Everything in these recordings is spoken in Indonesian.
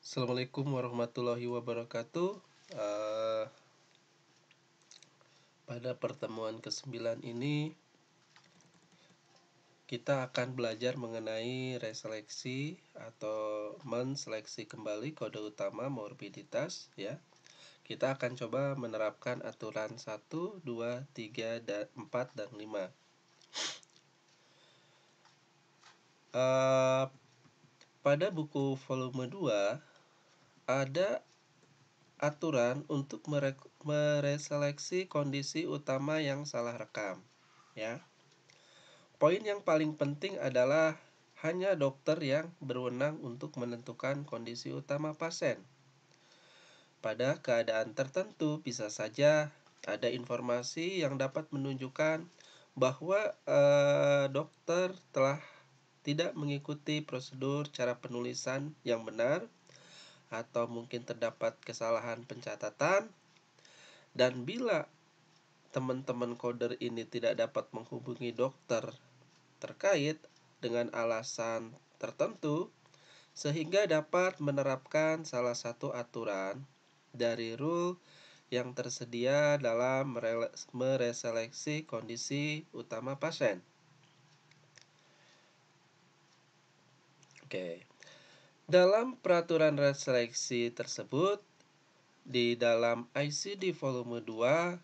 Assalamualaikum warahmatullahi wabarakatuh. Eh, Pada pertemuan ke-9 ini kita akan belajar mengenai reseleksi atau menseleksi kembali kode utama morbiditas ya. Kita akan coba menerapkan aturan 1, 2, 3, dan 4 dan 5. Pada buku volume 2 ada aturan untuk mereseleksi kondisi utama yang salah rekam ya. Poin yang paling penting adalah hanya dokter yang berwenang untuk menentukan kondisi utama pasien. Pada keadaan tertentu bisa saja ada informasi yang dapat menunjukkan bahwa dokter telah tidak mengikuti prosedur cara penulisan yang benar, atau mungkin terdapat kesalahan pencatatan. Dan bila teman-teman coder ini tidak dapat menghubungi dokter terkait dengan alasan tertentu, sehingga dapat menerapkan salah satu aturan dari rule yang tersedia dalam mereseleksi kondisi utama pasien. Oke. Dalam peraturan reseleksi tersebut, di dalam ICD volume 2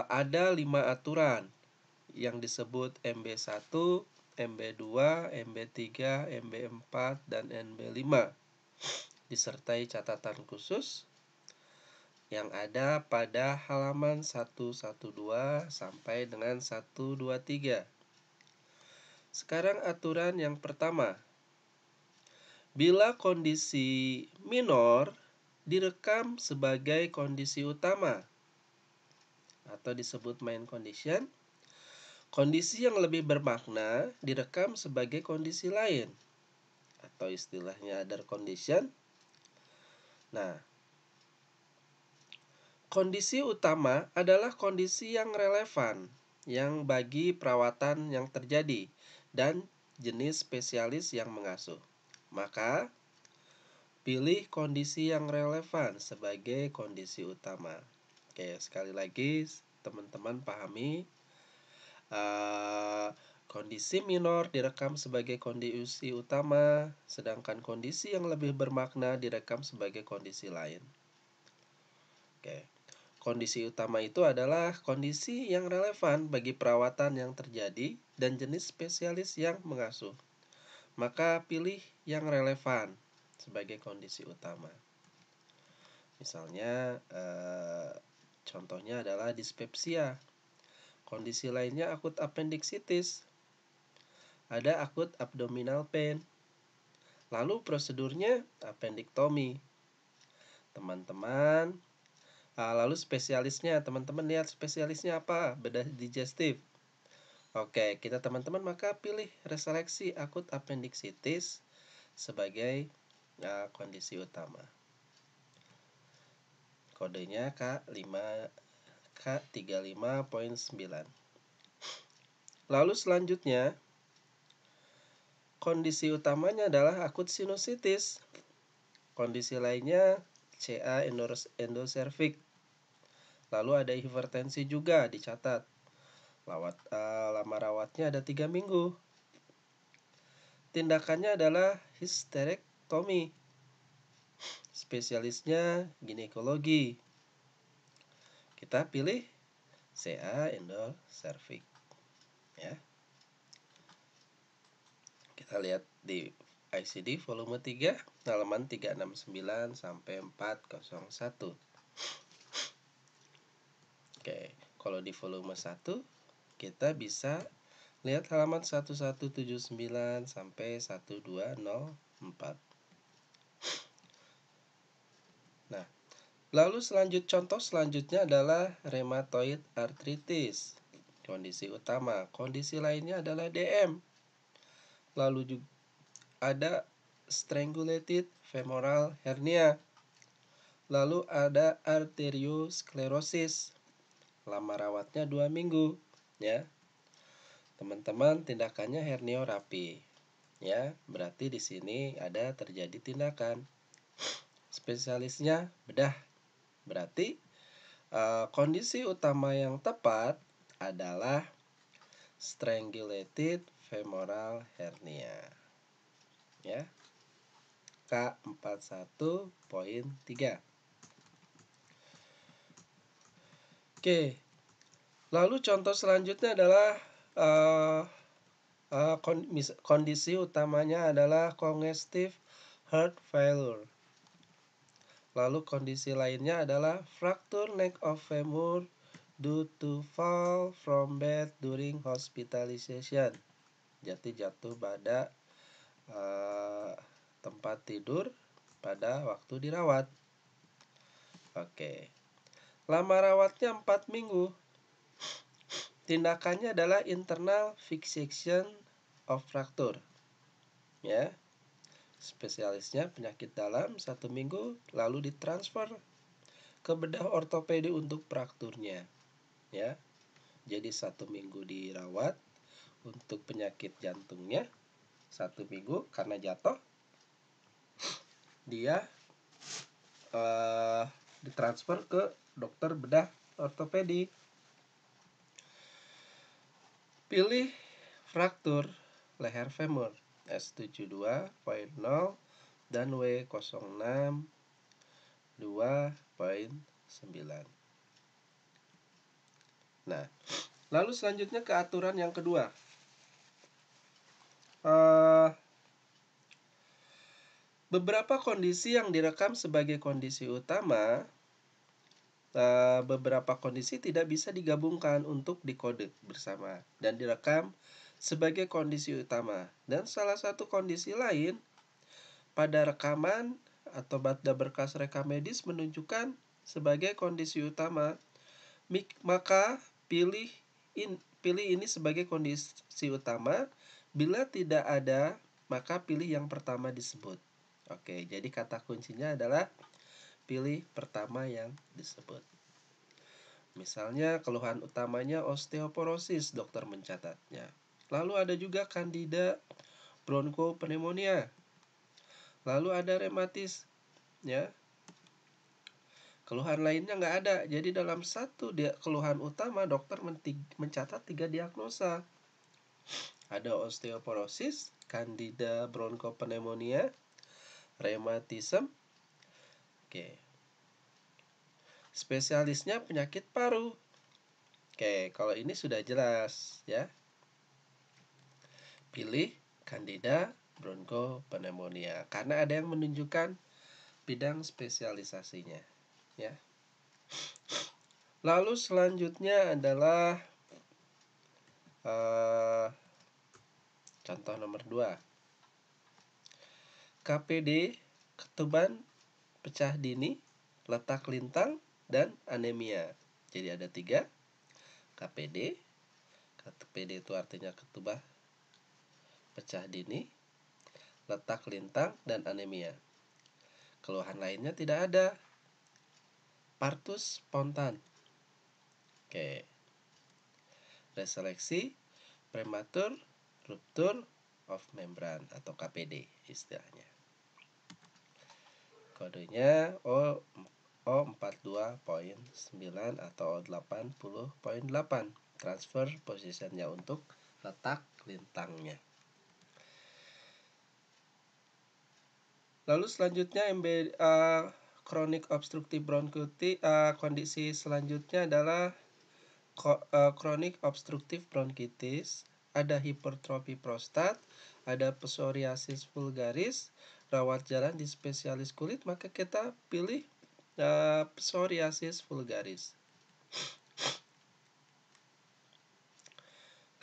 ada 5 aturan yang disebut MB1, MB2, MB3, MB4, dan MB5, disertai catatan khusus yang ada pada halaman 112 sampai dengan 123. Sekarang aturan yang pertama. Bila kondisi minor direkam sebagai kondisi utama atau disebut main condition, kondisi yang lebih bermakna direkam sebagai kondisi lain atau istilahnya other condition. Nah, kondisi utama adalah kondisi yang relevan yang bagi perawatan yang terjadi dan jenis spesialis yang mengasuh. Maka pilih kondisi yang relevan sebagai kondisi utama. Oke, sekali lagi teman-teman pahami. Kondisi minor direkam sebagai kondisi utama, sedangkan kondisi yang lebih bermakna direkam sebagai kondisi lain. Oke. Kondisi utama itu adalah kondisi yang relevan bagi perawatan yang terjadi dan jenis spesialis yang mengasuh. Maka pilih yang relevan sebagai kondisi utama. Misalnya contohnya adalah dispepsia. Kondisi lainnya akut appendicitis. Ada akut abdominal pain. Lalu prosedurnya appendektomi. Teman-teman, lalu spesialisnya, teman-teman lihat spesialisnya apa? Bedah digestif. Oke, kita teman-teman maka pilih reseleksi akut appendicitis sebagai kondisi utama. Kodenya K35.9. Lalu selanjutnya, kondisi utamanya adalah akut sinusitis. Kondisi lainnya CA endocervix. Lalu ada hipertensi juga dicatat. Lama rawatnya ada 3 minggu. Tindakannya adalah histerektomi. Spesialisnya ginekologi. Kita pilih CA endocervix ya. Kita lihat di ICD volume 3 halaman 369 sampai 401. Oke, kalau di volume 1 kita bisa lihat halaman 1179 sampai 1204. Nah, lalu contoh selanjutnya adalah rheumatoid arthritis. Kondisi utama. Kondisi lainnya adalah DM. Lalu juga ada strangulated femoral hernia. Lalu ada arteriosklerosis. Lama rawatnya 2 minggu ya. Teman-teman, tindakannya herniorapi ya. Berarti di sini ada terjadi tindakan. Spesialisnya bedah. Berarti kondisi utama yang tepat adalah strangulated femoral hernia. Ya. K41.3. Oke. Lalu contoh selanjutnya adalah kondisi utamanya adalah congestive heart failure. Lalu kondisi lainnya adalah fracture neck of femur due to fall from bed during hospitalization. Jatuh pada tempat tidur pada waktu dirawat. Oke. Lama rawatnya 4 minggu. Tindakannya adalah internal fixation of fracture. Ya. Spesialisnya penyakit dalam 1 minggu, lalu ditransfer ke bedah ortopedi untuk frakturnya. Ya. Jadi 1 minggu dirawat untuk penyakit jantungnya, 1 minggu karena jatuh. Dia ditransfer ke dokter bedah ortopedi. Pilih fraktur leher femur S72.0 dan W06 2.9. Nah, lalu selanjutnya ke aturan yang kedua. Beberapa kondisi yang direkam sebagai kondisi utama, beberapa kondisi tidak bisa digabungkan untuk dikode bersama dan direkam sebagai kondisi utama. Dan salah satu kondisi lain pada rekaman atau pada berkas rekam medis menunjukkan sebagai kondisi utama, maka pilih ini sebagai kondisi utama. Bila tidak ada, maka pilih yang pertama disebut. Oke, jadi kata kuncinya adalah pilih pertama yang disebut. Misalnya keluhan utamanya osteoporosis, dokter mencatatnya. Lalu ada juga candida bronchopneumonia. Lalu ada rematis, ya. Keluhan lainnya nggak ada. Jadi dalam satu keluhan utama dokter mencatat 3 diagnosa. Ada osteoporosis, candida bronchopneumonia, rematisme. Oke. Spesialisnya penyakit paru. Oke, kalau ini sudah jelas, ya. Pilih candida bronchopneumonia karena ada yang menunjukkan bidang spesialisasinya, ya. Lalu selanjutnya adalah contoh nomor 2. KPD, ketuban pecah dini, letak lintang, dan anemia. Jadi ada 3 KPD. KPD itu artinya ketubah pecah dini, letak lintang, dan anemia. Keluhan lainnya tidak ada. Partus spontan. Oke. Reseleksi prematur rupture of membrane atau KPD istilahnya. Kodenya O42.9 atau O80.8. Transfer positionnya untuk letak lintangnya. Lalu selanjutnya chronic obstructive bronchitis. Kondisi selanjutnya adalah chronic obstructive bronchitis. Ada hipertrofi prostat, ada psoriasis vulgaris, rawat jalan di spesialis kulit, maka kita pilih psoriasis vulgaris.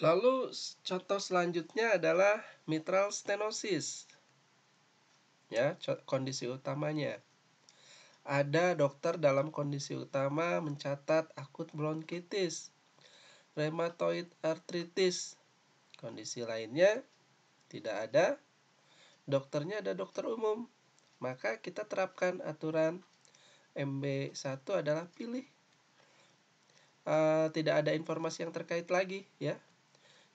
Lalu contoh selanjutnya adalah mitral stenosis. Ya, kondisi utamanya. Ada dokter dalam kondisi utama mencatat akut bronkitis, rheumatoid arthritis. Kondisi lainnya tidak ada. Dokternya ada dokter umum. Maka kita terapkan aturan MB1 adalah pilih. Tidak ada informasi yang terkait lagi, ya.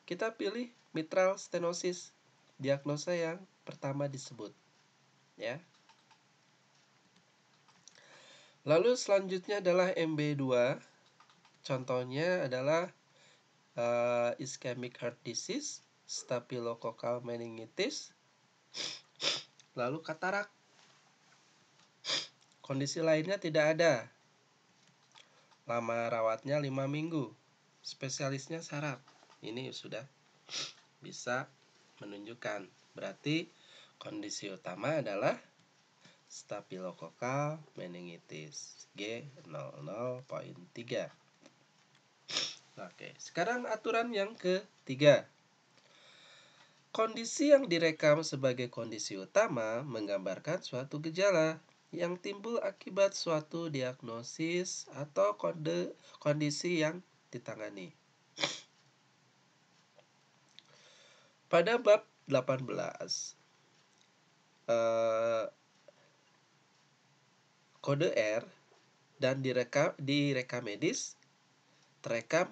Kita pilih mitral stenosis, diagnosa yang pertama disebut, ya. Lalu selanjutnya adalah MB2. Contohnya adalah ischemic heart disease, staphylococcal meningitis, lalu katarak. Kondisi lainnya tidak ada. Lama rawatnya 5 minggu. Spesialisnya saraf. Ini sudah bisa menunjukkan. Berarti kondisi utama adalah staphylococcal meningitis G00.3. Oke, sekarang aturan yang ketiga. Kondisi yang direkam sebagai kondisi utama menggambarkan suatu gejala yang timbul akibat suatu diagnosis atau kondisi yang ditangani. Pada bab 18, kode R dan di rekam medis terekam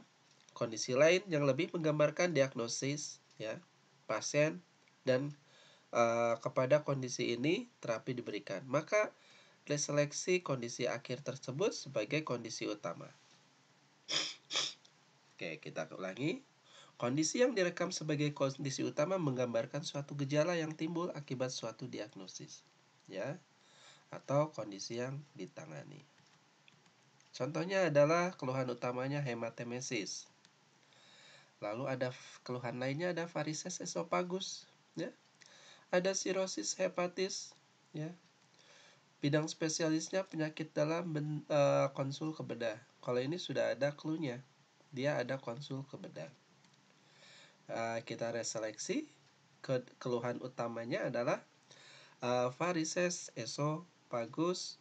kondisi lain yang lebih menggambarkan diagnosis ya pasien dan kepada kondisi ini terapi diberikan. Maka diseleksi kondisi akhir tersebut sebagai kondisi utama. Oke, kita ulangi. Kondisi yang direkam sebagai kondisi utama menggambarkan suatu gejala yang timbul akibat suatu diagnosis, ya, atau kondisi yang ditangani. Contohnya adalah keluhan utamanya hematemesis. Lalu ada keluhan lainnya, ada varises esophagus, ya. Ada sirosis hepatis, ya. Bidang spesialisnya penyakit dalam konsul ke bedah. Kalau ini sudah ada clue-nya, dia ada konsul ke bedah. Kita reseleksi. Keluhan utamanya adalah varises esophagus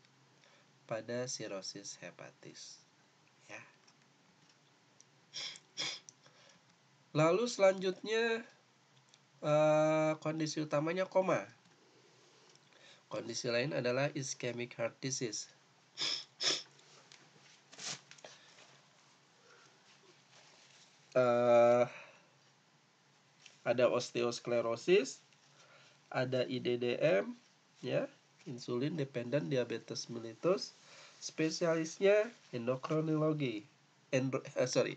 pada sirosis hepatis, ya. Lalu selanjutnya kondisi utamanya koma. Kondisi lain adalah ischemic heart disease. Ada osteosklerosis, ada IDDM, ya, insulin dependent diabetes mellitus. Spesialisnya endokrinologi.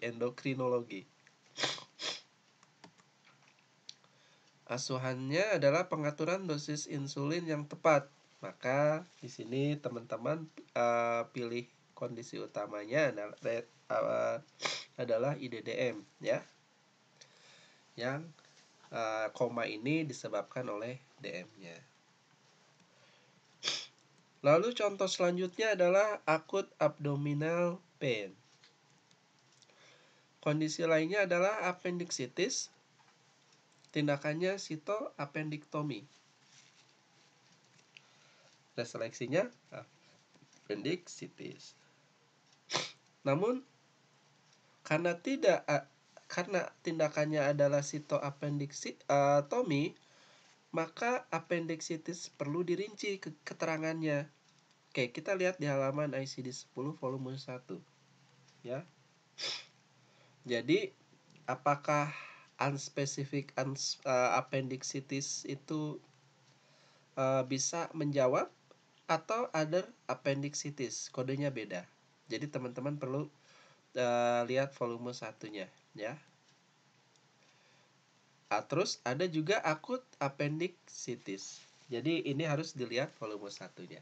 Endokrinologi. Asuhannya adalah pengaturan dosis insulin yang tepat. Maka di sini teman-teman pilih kondisi utamanya adalah IDDM, ya. Yang koma ini disebabkan oleh DM-nya. Lalu contoh selanjutnya adalah acute abdominal pain. Kondisi lainnya adalah appendicitis. Tindakannya sitoapendiktomi. Reseleksinya appendicitis. Namun karena tindakannya adalah sitoapendiktomi, maka appendicitis perlu dirinci keterangannya. Oke, kita lihat di halaman ICD 10 volume 1. Ya. Jadi, apakah unspecific appendicitis itu bisa menjawab atau other appendicitis? Kodenya beda. Jadi teman-teman perlu lihat volume 1-nya, ya. Terus ada juga akut appendicitis. Jadi ini harus dilihat volume 1-nya.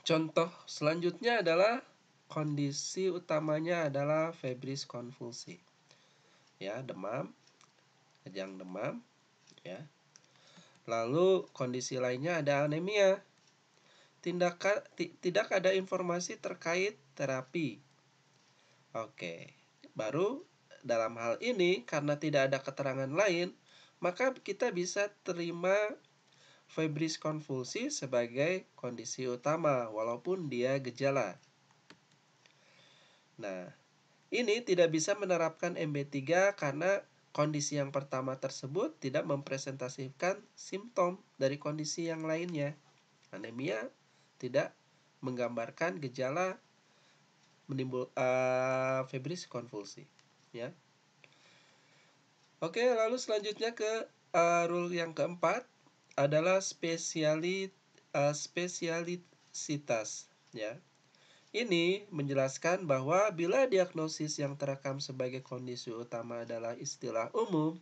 Contoh selanjutnya adalah kondisi utamanya adalah febris konvulsi. Ya, demam, kejang demam, ya. Lalu kondisi lainnya ada anemia. Tidak ada informasi terkait terapi. Oke, baru dalam hal ini karena tidak ada keterangan lain, maka kita bisa terima febris konvulsi sebagai kondisi utama walaupun dia gejala. Nah, ini tidak bisa menerapkan MB3 karena kondisi yang pertama tersebut tidak mempresentasikan simptom dari kondisi yang lainnya. Anemia tidak menggambarkan gejala menimbul febris konvulsi, ya. Oke, lalu selanjutnya ke rule yang keempat. adalah spesialitas, ya. Ini menjelaskan bahwa bila diagnosis yang terekam sebagai kondisi utama adalah istilah umum,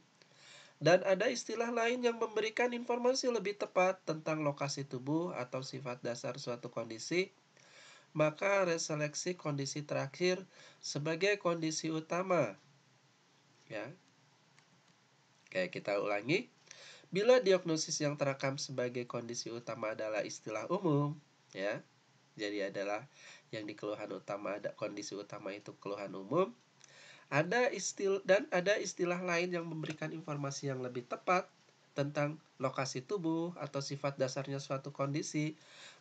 dan ada istilah lain yang memberikan informasi lebih tepat tentang lokasi tubuh atau sifat dasar suatu kondisi, maka reseleksi kondisi terakhir sebagai kondisi utama. Ya. Oke, kita ulangi. Bila diagnosis yang terekam sebagai kondisi utama adalah istilah umum, ya. Jadi adalah yang di keluhan utama, ada kondisi utama itu keluhan umum. Ada istilah lain yang memberikan informasi yang lebih tepat tentang lokasi tubuh atau sifat dasarnya suatu kondisi,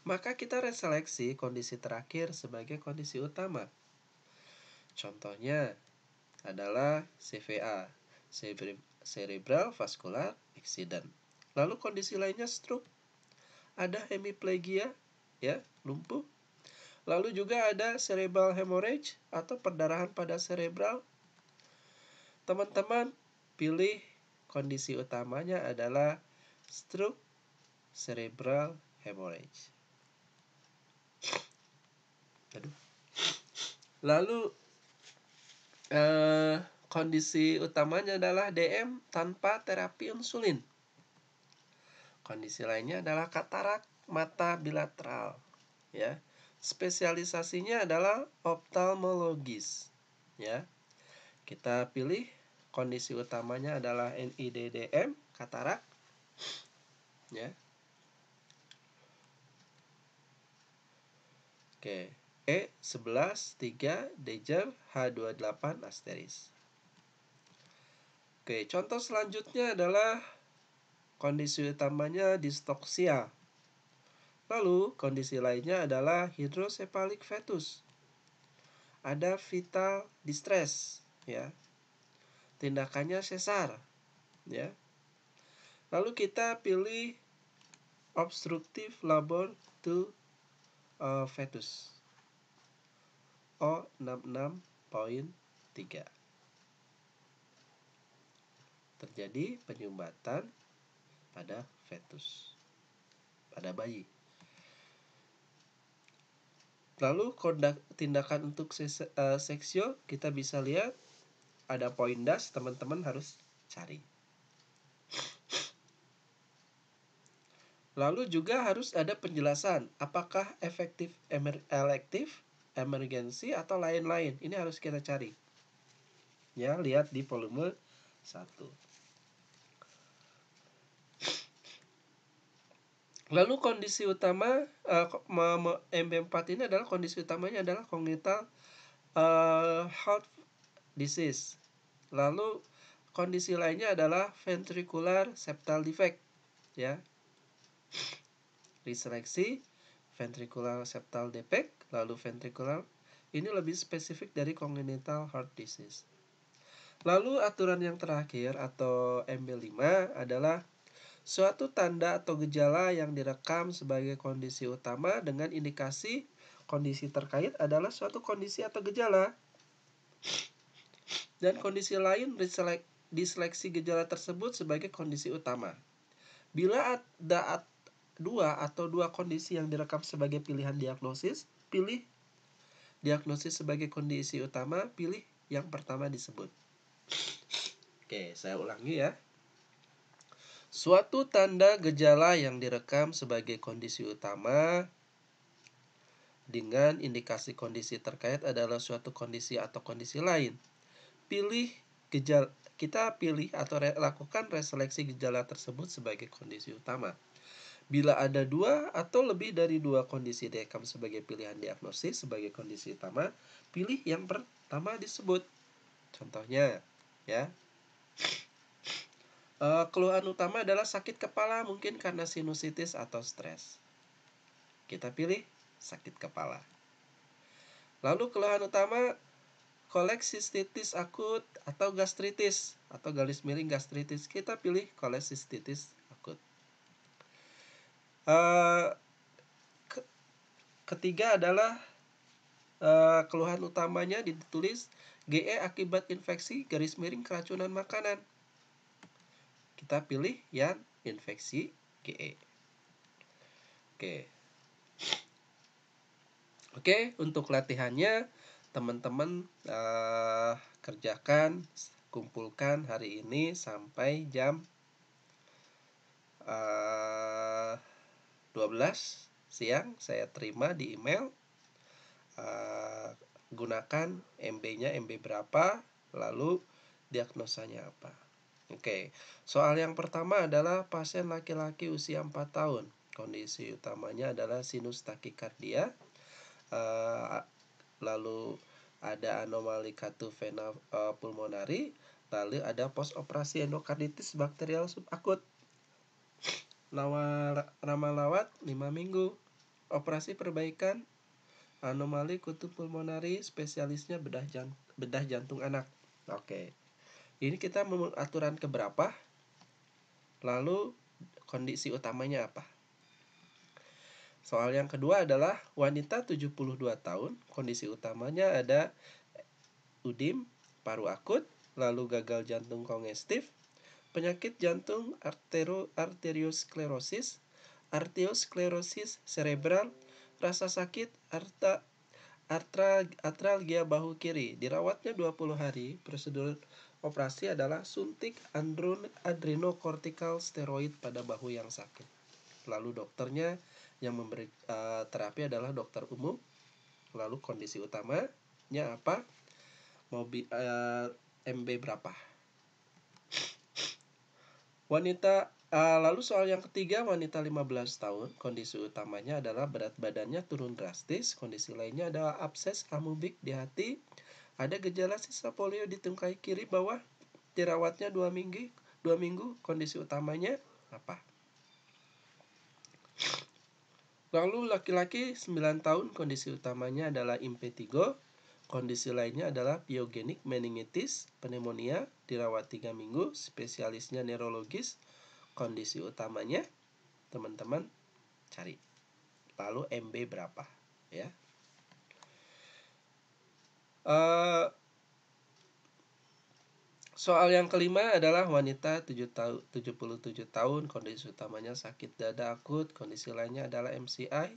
maka kita reseleksi kondisi terakhir sebagai kondisi utama. Contohnya adalah CVA, Cerebral Vascular Accident. Lalu kondisi lainnya stroke, ada hemiplegia, ya, lumpuh. Lalu juga ada cerebral hemorrhage atau perdarahan pada cerebral. Teman-teman pilih kondisi utamanya adalah stroke, cerebral hemorrhage. Lalu kondisi utamanya adalah DM tanpa terapi insulin. Kondisi lainnya adalah katarak mata bilateral, ya. Spesialisasinya adalah ophthalmologis, ya. Kita pilih kondisi utamanya adalah NIDDM, katarak, ya. Oke, E11-3 Dejer H28 asteris. Oke, contoh selanjutnya adalah kondisi utamanya distoksia. Lalu kondisi lainnya adalah hidrocephalic fetus. Ada vital distress, ya. Tindakannya sesar, ya. Lalu kita pilih obstructive labor to fetus. O66.3. Terjadi penyumbatan pada fetus, pada bayi. Lalu tindakan untuk seksio kita bisa lihat ada poin das, teman-teman harus cari. Lalu juga harus ada penjelasan apakah efektif elektif, emergensi atau lain-lain. Ini harus kita cari. Ya, lihat di volume 1. Lalu kondisi utama MB4 ini adalah kondisi utamanya adalah congenital heart disease. Lalu kondisi lainnya adalah ventricular septal defect, ya. Diseleksi ventricular septal defect, lalu ventricular ini lebih spesifik dari congenital heart disease. Lalu aturan yang terakhir atau MB5 adalah suatu tanda atau gejala yang direkam sebagai kondisi utama dengan indikasi kondisi terkait adalah suatu kondisi atau gejala. Dan kondisi lain diseleksi gejala tersebut sebagai kondisi utama. Bila ada dua kondisi yang direkam sebagai pilihan diagnosis, pilih diagnosis sebagai kondisi utama, pilih yang pertama disebut. Oke, saya ulangi ya. Suatu tanda gejala yang direkam sebagai kondisi utama dengan indikasi kondisi terkait adalah suatu kondisi atau kondisi lain. Kita pilih atau lakukan reseleksi gejala tersebut sebagai kondisi utama. Bila ada dua atau lebih dari dua kondisi direkam sebagai pilihan diagnosis sebagai kondisi utama, pilih yang pertama disebut. Contohnya, ya. Keluhan utama adalah sakit kepala, mungkin karena sinusitis atau stres. Kita pilih sakit kepala. Lalu keluhan utama koleksistitis akut atau gastritis atau garis miring gastritis. Kita pilih koleksistitis akut. Ketiga adalah keluhan utamanya ditulis GE akibat infeksi garis miring keracunan makanan. Kita pilih yang infeksi GE. Oke, untuk latihannya teman-teman kerjakan, kumpulkan hari ini sampai jam 12 siang. Saya terima di email. Gunakan MB-nya, MB berapa, lalu diagnosanya apa. Oke, soal yang pertama adalah pasien laki-laki usia 4 tahun. Kondisi utamanya adalah sinus takikardia. Lalu ada anomali katuvena pulmonari, lalu ada post operasi endokarditis bakterial subakut. Lama rawat 5 minggu. Operasi perbaikan anomali kutub pulmonari, spesialisnya bedah jantung anak. Oke. Ini kita aturan keberapa? Lalu kondisi utamanya apa? Soal yang kedua adalah wanita 72 tahun, kondisi utamanya ada udim, paru akut, lalu gagal jantung kongestif, penyakit jantung arteriosklerosis cerebral, rasa sakit artralgia bahu kiri. Dirawatnya 20 hari. Prosedur operasi adalah suntik adrenokortikal steroid pada bahu yang sakit. Lalu dokternya yang memberi terapi adalah dokter umum. Lalu kondisi utamanya apa? MB berapa? Lalu soal yang ketiga, wanita 15 tahun, kondisi utamanya adalah berat badannya turun drastis, kondisi lainnya adalah abses amubik di hati, ada gejala sisa polio di tungkai kiri bawah, dirawatnya 2 minggu, kondisi utamanya apa? Lalu laki-laki 9 tahun, kondisi utamanya adalah impetigo, kondisi lainnya adalah pyogenik meningitis, pneumonia, dirawat 3 minggu, spesialisnya neurologis. Kondisi utamanya teman-teman cari. Lalu MB berapa ya? Soal yang kelima adalah wanita 77 tahun, kondisi utamanya sakit dada akut, kondisi lainnya adalah MCI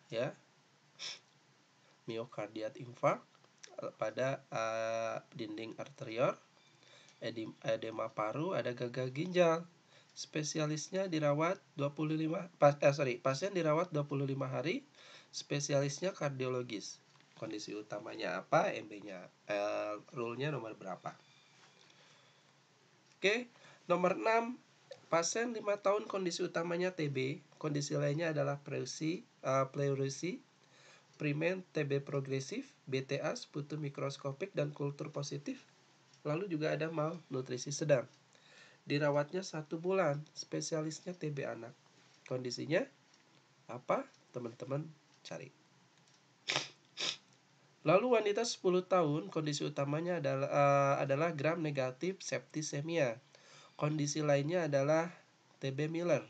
ya. Myocardial infark pada dinding arteriol, edema paru, ada gagal ginjal. Spesialisnya dirawat pasien dirawat 25 hari, spesialisnya kardiologis. Kondisi utamanya apa? MB-nya, rule-nya nomor berapa? Oke, nomor 6, pasien 5 tahun, kondisi utamanya TB, kondisi lainnya adalah pleurosi, primen TB progresif, BTA, sputum mikroskopik dan kultur positif. Lalu juga ada malnutrisi sedang. Dirawatnya 1 bulan, spesialisnya TB anak. Kondisinya apa? Teman-teman cari. Lalu wanita 10 tahun, kondisi utamanya adalah gram negatif septisemia. Kondisi lainnya adalah TB Miller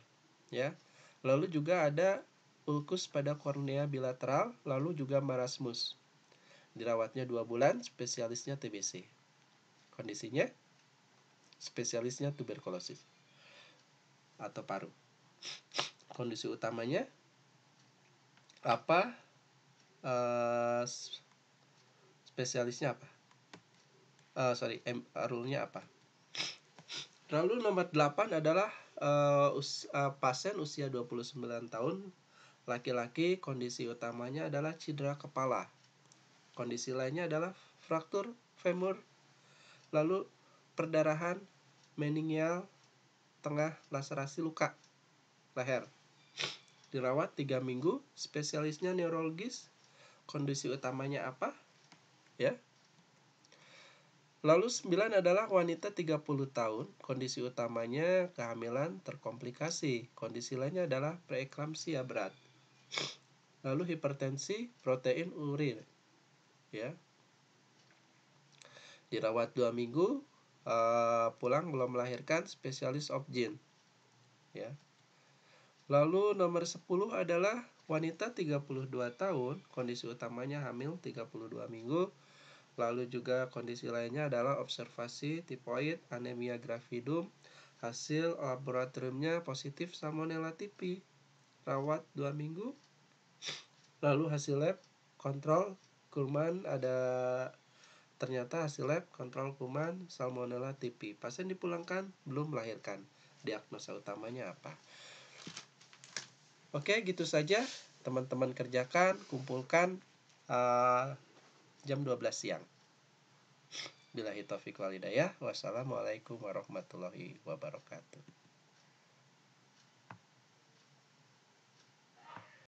ya. Lalu juga ada ulkus pada kornea bilateral, lalu juga marasmus. Dirawatnya 2 bulan, spesialisnya TBC. Kondisinya spesialisnya tuberkulosis atau paru. Kondisi utamanya apa? Spesialisnya apa? Rule-nya apa? Lalu nomor 8 adalah pasien usia 29 tahun, laki-laki, kondisi utamanya adalah cedera kepala. Kondisi lainnya adalah fraktur femur, lalu perdarahan meningial tengah laserasi luka leher. Dirawat 3 minggu, spesialisnya neurologis. Kondisi utamanya apa? Ya. Lalu 9 adalah wanita 30 tahun, kondisi utamanya kehamilan terkomplikasi. Kondisi lainnya adalah preeklamsia berat. Lalu hipertensi, protein urin. Ya. Dirawat 2 minggu, pulang belum melahirkan, spesialis obgyn. Ya. Lalu nomor 10 adalah wanita 32 tahun, kondisi utamanya hamil 32 minggu. Lalu juga kondisi lainnya adalah observasi tipoid, anemia gravidum, hasil laboratoriumnya positif Salmonella typhi, rawat 2 minggu. Lalu hasil lab kontrol kuman ternyata hasil lab kontrol kuman Salmonella typhi. Pasien dipulangkan, belum melahirkan. Diagnosa utamanya apa? Oke, gitu saja. Teman-teman kerjakan, kumpulkan jam 12 siang. Billahi taufiq wal hidayah. Wassalamualaikum warahmatullahi wabarakatuh.